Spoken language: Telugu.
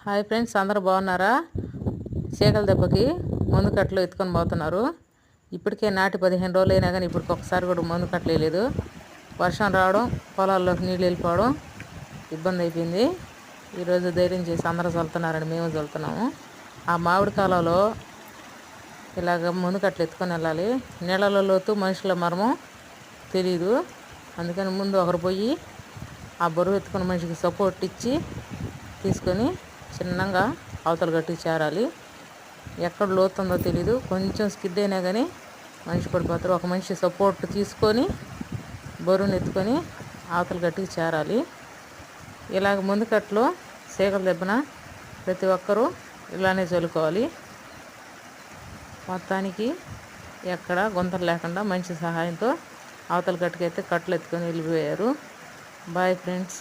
హాయ్ ఫ్రెండ్స్, అందరూ బాగున్నారా? చీకల దెబ్బకి మందు కట్టలు ఎత్తుకొని పోతున్నారు. ఇప్పటికే నాటి 15 రోజులు అయినా కానీ ఇప్పుడు ఒక్కసారి కూడా మందు కట్టలేదు. వర్షం రావడం, పొలాల్లోకి నీళ్ళు వెళ్ళిపోవడం ఇబ్బంది అయిపోయింది. ఈరోజు ధైర్యం చేసి అందరూ చల్లుతున్నారని మేము చల్లుతున్నాము. ఆ మామిడి కాలంలో ఇలాగ మందు కట్టలు ఎత్తుకొని వెళ్ళాలి. నీళ్ళలో లోతు మనుషుల మర్మం తెలీదు. అందుకని ముందు ఒకరు పోయి ఆ బరువు ఎత్తుకున్న మనిషికి సపోర్ట్ ఇచ్చి తీసుకొని చిన్నగా అవతల గట్టుకు చేరాలి. ఎక్కడ లోతుందో తెలీదు, కొంచెం స్కిడ్ అయినా కానీ మనిషి పడిపోతారు. ఒక మనిషి సపోర్ట్ తీసుకొని బరువుని ఎత్తుకొని అవతల గట్టుకు చేరాలి. ఇలాగ ముందు కట్టలో చీకల దెబ్బన ప్రతి ఒక్కరూ ఇలానే చల్లుకోవాలి. మొత్తానికి ఎక్కడ గుంతలు లేకుండా మనిషి సహాయంతో అవతల గట్టుకైతే కట్టలు ఎత్తుకొని వెళ్ళిపోయారు. Bye friends.